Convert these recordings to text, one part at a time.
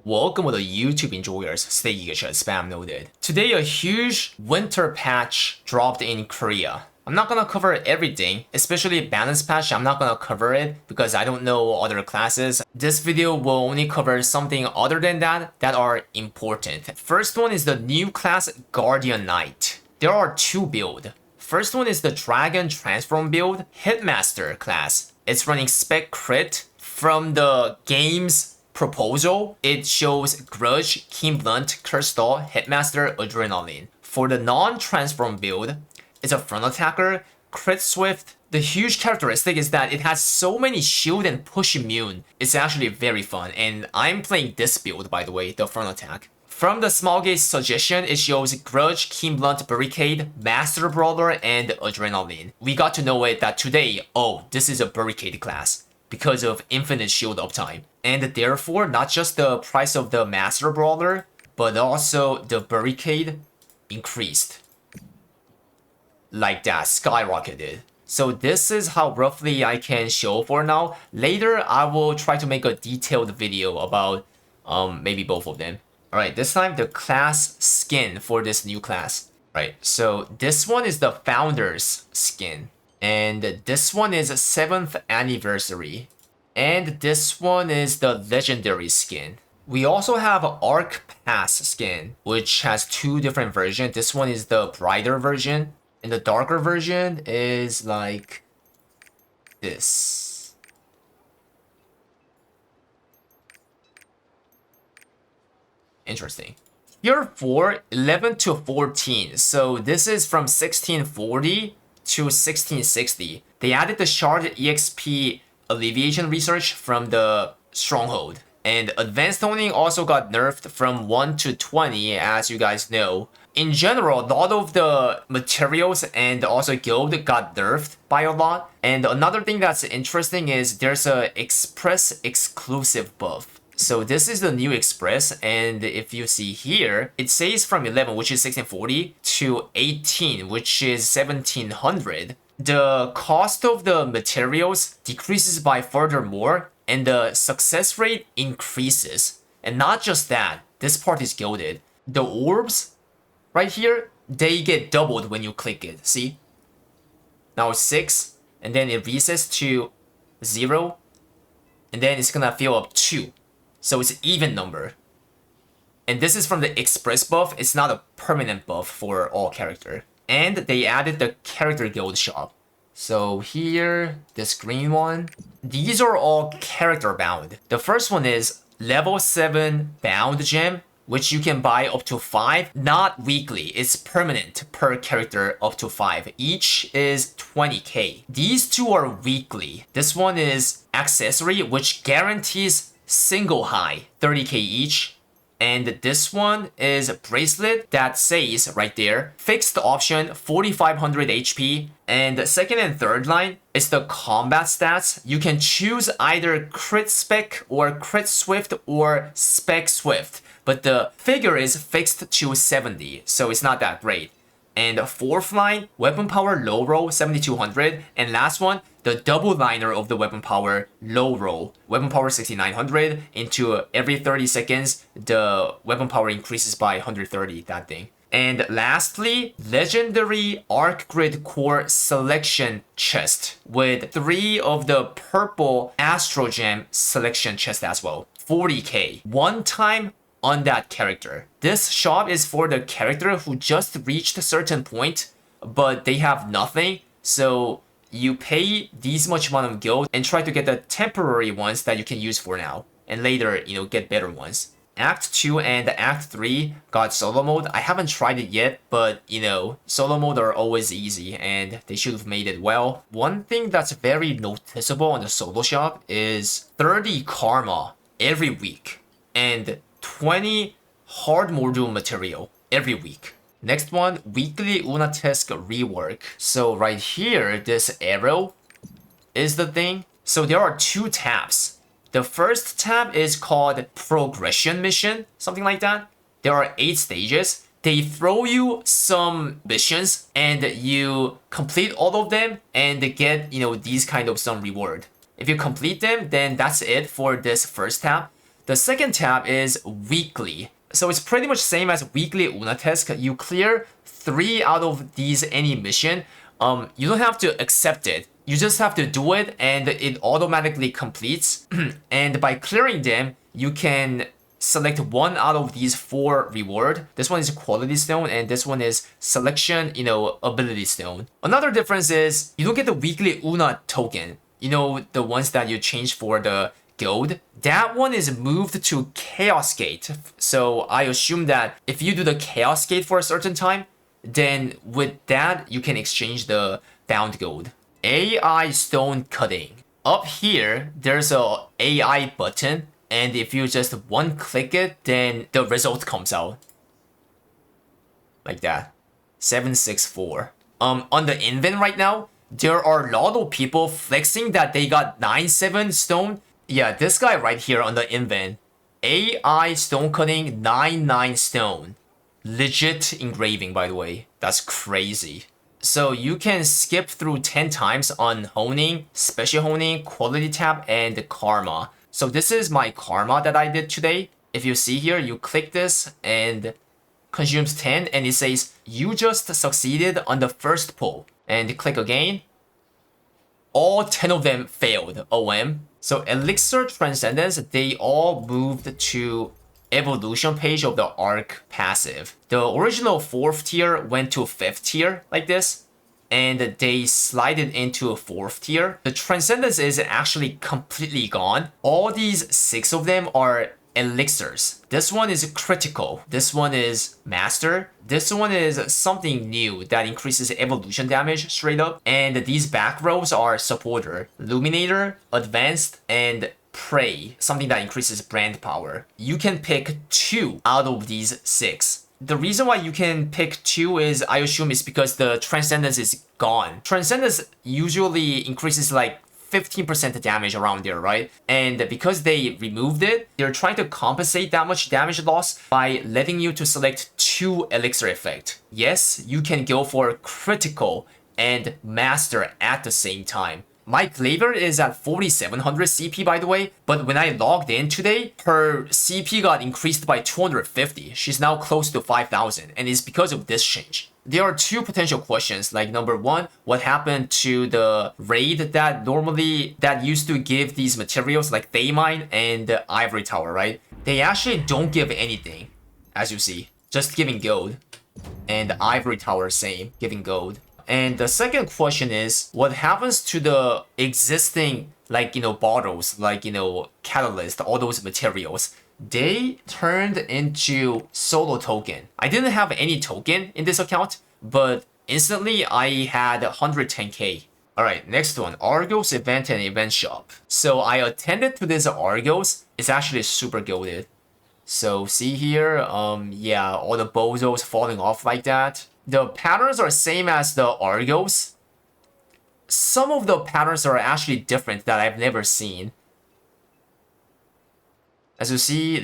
Welcome to the YouTube enjoyers, stay eager, spam noted. Today a huge winter patch dropped in Korea. I'm not gonna cover everything, especially balance patch. I'm not gonna cover it because I don't know other classes. This video will only cover something other than that are important. First one is the new class Guardian Knight. There are two builds. First one is the Dragon Transform build, Hitmaster class. It's running spec crit. From the game's proposal, it shows Grudge, Keen Blunt, Crystal, Hitmaster, Adrenaline. For the non-transform build, it's a front attacker, crit swift. The huge characteristic is that it has so many shield and push immune. It's actually very fun, and I'm playing this build, by the way, the front attack. From the small gauge suggestion, it shows Grudge, Keen Blunt, Barricade, Master Brawler, and Adrenaline. We got to know it that today, oh, this is a Barricade class because of infinite shield uptime. And therefore, not just the price of the Master Brawler, but also the Barricade increased. Like that, skyrocketed. So this is how roughly I can show for now. Later, I will try to make a detailed video about maybe both of them. Alright, this time the class skin for this new class. Right, so this one is the Founder's skin. And this one is 7th anniversary. And this one is the legendary skin. We also have Arc Pass skin, which has two different versions. This one is the brighter version, and the darker version is like this. Interesting. Year 4, 11 to 14. So this is from 1640 to 1660. They added the Shard EXP alleviation research from the Stronghold. And advanced toning also got nerfed from 1 to 20, as you guys know. In general, a lot of the materials and also guild got nerfed by a lot. And another thing that's interesting is there's a Express exclusive buff. So this is the new Express, and if you see here, it says from 11, which is 1640, to 18, which is 1700. The cost of the materials decreases by furthermore, and the success rate increases. And not just that, this part is gilded. The orbs, right here, they get doubled when you click it, see? Now it's 6, and then it resets to 0, and then it's gonna fill up 2. So it's an even number. And this is from the Express buff. It's not a permanent buff for all character. And they added the character guild shop. So here, this green one. These are all character bound. The first one is level 7 bound gem, which you can buy up to 5. Not weekly, it's permanent per character up to 5. Each is 20k. These two are weekly. This one is accessory, which guarantees single high, 30k each. And this one is a bracelet that says right there, fixed option 4500 HP. And the second and third line is the combat stats. You can choose either crit spec or crit swift or spec swift, but the figure is fixed to 70, so it's not that great. And fourth line, weapon power low roll 7200, and last one, the double liner of the weapon power low roll, weapon power 6900. Into every 30 seconds, the weapon power increases by 130, that thing. And lastly, legendary Arc Grid Core selection chest with 3 of the purple Astro Gem selection chest as well. 40k. One time on that character. This shop is for the character who just reached a certain point, but they have nothing. So you pay these much amount of guild and try to get the temporary ones that you can use for now. And later, get better ones. Act 2 and Act 3 got solo mode. I haven't tried it yet, but solo mode are always easy and they should have made it well. One thing that's very noticeable on the solo shop is 30 karma every week and 20 hard module material every week. Next one, weekly Unatisk rework. So right here, this arrow is the thing. So there are 2 tabs. The first tab is called progression mission, something like that. There are 8 stages. They throw you some missions and you complete all of them and get, these kind of some reward. If you complete them, then that's it for this first tab. The second tab is weekly. So it's pretty much same as weekly Una task. You clear 3 out of these any mission. You don't have to accept it. You just have to do it and it automatically completes. And by clearing them, you can select 1 out of these 4 reward. This one is quality stone and this one is selection, ability stone. Another difference is you don't get the weekly Una token. The ones that you change for the gold. That one is moved to Chaos Gate. So I assume that if you do the Chaos Gate for a certain time, then with that, you can exchange the bound gold. AI stone cutting. Up here, there's a AI button. And if you just one click it, then the result comes out. Like that. 764. On the invent right now, there are a lot of people flexing that they got 97 stone. Yeah, this guy right here on the invent. AI stone cutting 99 stone. Legit engraving, by the way. That's crazy. So you can skip through 10 times on honing, special honing, quality tab, and karma. So this is my karma that I did today. If you see here, you click this and consumes 10 and it says you just succeeded on the first pull. And click again. All 10 of them failed. OM. So Elixir Transcendence, they all moved to evolution page of the Arc passive. The original 4th tier went to 5th tier like this. And they slide it into a 4th tier. The Transcendence is actually completely gone. All these 6 of them are elixirs. This one is critical. This one is master. This one is something new that increases evolution damage straight up. And these back rows are supporter, illuminator, advanced, and prey, something that increases brand power. You can pick 2 out of these 6. The reason why you can pick 2 is, I assume, is because the Transcendence is gone. Transcendence usually increases like 15% damage around there, right? And because they removed it, they're trying to compensate that much damage loss by letting you to select 2 elixir effect. Yes, you can go for critical and master at the same time. My Glaver is at 4700 CP, by the way, but when I logged in today, her CP got increased by 250. She's now close to 5000, and it's because of this change. There are 2 potential questions, like number 1, what happened to the raid that used to give these materials like Daymine and the Ivory Tower, right? They actually don't give anything, as you see, just giving gold. And the Ivory Tower, same, giving gold. And the second question is, what happens to the existing, bottles, catalyst, all those materials? They turned into solo token. I didn't have any token in this account, but instantly I had 110k. Alright, next one, Argos event and event shop. So I attended to this Argos. It's actually super goated. So see here, yeah, all the bozos falling off like that. The patterns are same as the Argos. Some of the patterns are actually different that I've never seen. As you see,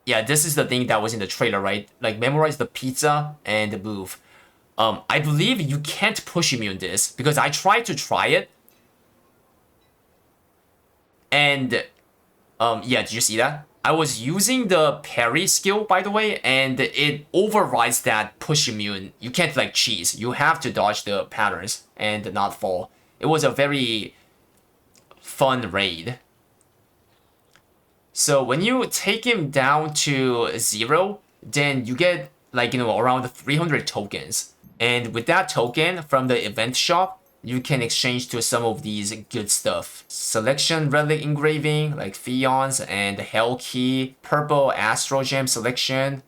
yeah, this is the thing that was in the trailer, right? Like memorize the pizza and move. I believe you can't push immune this because I tried to try it. And yeah, did you see that? I was using the parry skill, by the way, and it overrides that push immune. You can't cheese. You have to dodge the patterns and not fall. It was a very fun raid. So when you take him down to 0, then you get around 300 tokens. And with that token from the event shop, you can exchange to some of these good stuff. Selection relic engraving like Fions and Hell Key, purple Astro Gem selection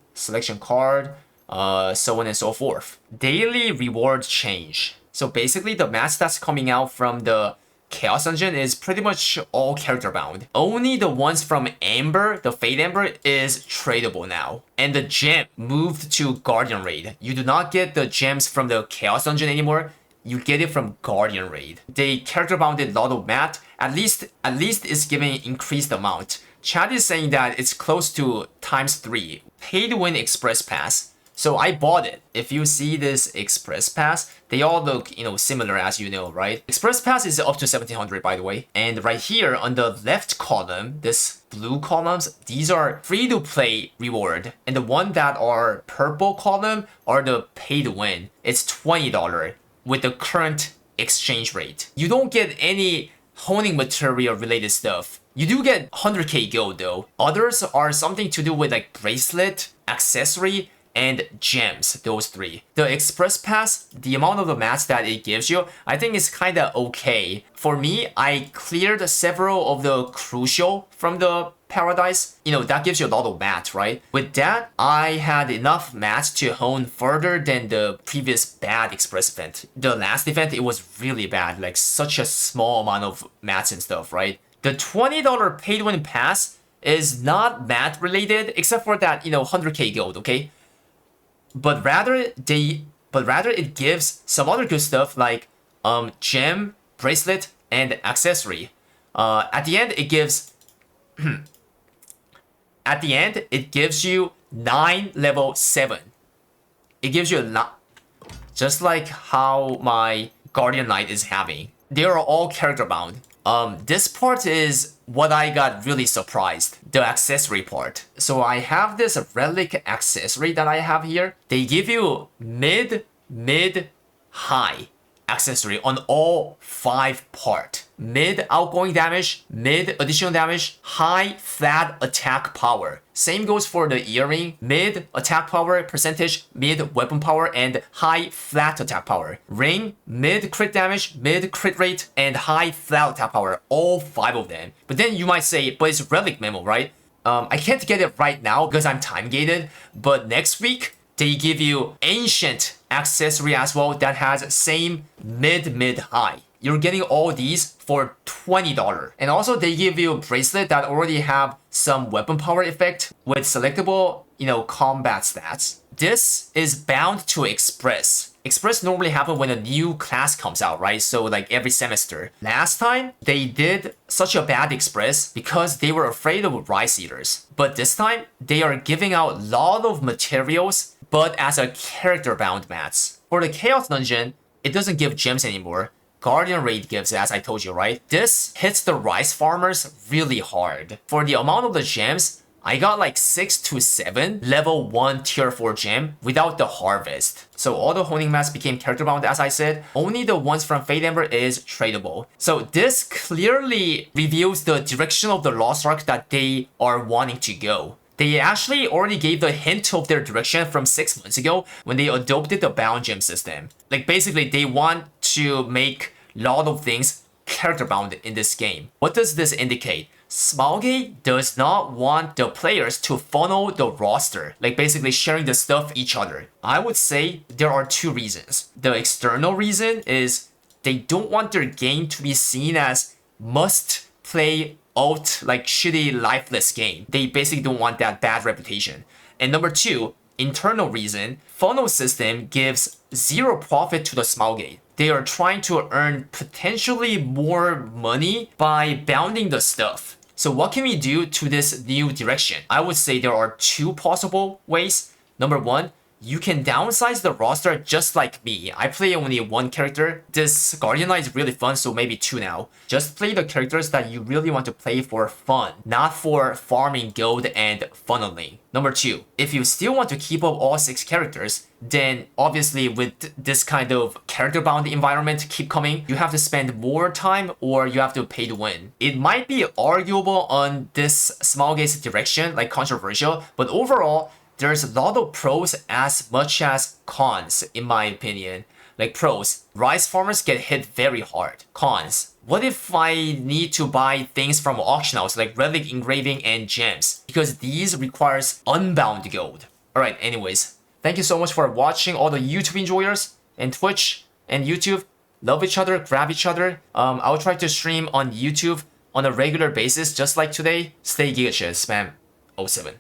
card, so on and so forth. Daily reward change. So basically the match that's coming out from the Chaos Dungeon is pretty much all character bound. Only the ones from Amber, the Fate Amber, is tradable now. And the gem moved to Guardian Raid. You do not get the gems from the Chaos Dungeon anymore. You get it from Guardian Raid. They character bounded a lot of mat. At least it's giving increased amount. Chad is saying that it's close to ×3. Pay to win express pass. So I bought it. If you see this Express Pass, they all look, similar as you know, right? Express Pass is up to 1700 by the way. And right here on the left column, this blue columns, these are free to play reward. And the one that are purple column are the pay to win. It's $20 with the current exchange rate. You don't get any honing material related stuff. You do get 100k gold though. Others are something to do with like bracelet, accessory, and gems, those three. The Express Pass, the amount of the mats that it gives you, I think is kinda okay. For me, I cleared several of the crucial from the Paradise. That gives you a lot of mats, right? With that, I had enough mats to hone further than the previous bad Express event. The last event, it was really bad, like such a small amount of mats and stuff, right? The $20 pay-to-win pass is not mat related, except for that, 100k gold, okay? But rather it gives some other good stuff like gem, bracelet, and accessory. At the end, it gives you 9 level 7. It gives you a lot, just like how my Guardian Knight is having. They are all character bound. This part is what I got really surprised, the accessory part. So I have this relic accessory that I have here. They give you mid, high accessory on all 5 parts. Mid outgoing damage, mid additional damage, high flat attack power. Same goes for the earring, mid attack power percentage, mid weapon power, and high flat attack power. Ring, mid crit damage, mid crit rate, and high flat attack power. All 5 of them. But then you might say, but it's relic memo, right? I can't get it right now because I'm time gated, but next week, they give you ancient accessory as well that has same mid high. You're getting all these for $20. And also they give you a bracelet that already have some weapon power effect with selectable, combat stats. This is bound to Express. Express normally happen when a new class comes out, right? So like every semester. Last time, they did such a bad Express because they were afraid of Rice Eaters. But this time, they are giving out a lot of materials, but as a character bound mats. For the Chaos Dungeon, it doesn't give gems anymore. Guardian Raid gives, as I told you, right? This hits the rice farmers really hard. For the amount of the gems, I got like 6 to 7 level 1 tier 4 gem without the harvest. So all the honing mats became character bound as I said. Only the ones from Fate Ember is tradable. So this clearly reveals the direction of the Lost Ark that they are wanting to go. They actually already gave the hint of their direction from 6 months ago when they adopted the bound gem system. Like basically they want to make a lot of things character bound in this game. What does this indicate? Smilegate does not want the players to funnel the roster, like basically sharing the stuff each other. I would say there are 2 reasons. The external reason is they don't want their game to be seen as must play alt, like shitty lifeless game. They basically don't want that bad reputation. And number 2, internal reason, funnel system gives 0 profit to the Smilegate. They are trying to earn potentially more money by bounding the stuff. So what can we do to this new direction? I would say there are 2 possible ways. Number 1, you can downsize the roster just like me. I play only 1 character. This Guardian Knight is really fun, so maybe 2 now. Just play the characters that you really want to play for fun, not for farming gold and funneling. Number 2, if you still want to keep up all 6 characters, then obviously with this kind of character-bound environment keep coming, you have to spend more time or you have to pay to win. It might be arguable on this Smilegate's direction, like controversial, but overall, there's a lot of pros as much as cons, in my opinion. Like pros, rice farmers get hit very hard. Cons, what if I need to buy things from auction house like relic engraving and gems? Because these requires unbound gold. Alright, anyways, thank you so much for watching all the YouTube enjoyers and Twitch and YouTube. Love each other, grab each other. I'll try to stream on YouTube on a regular basis just like today. Stay giga spam 07.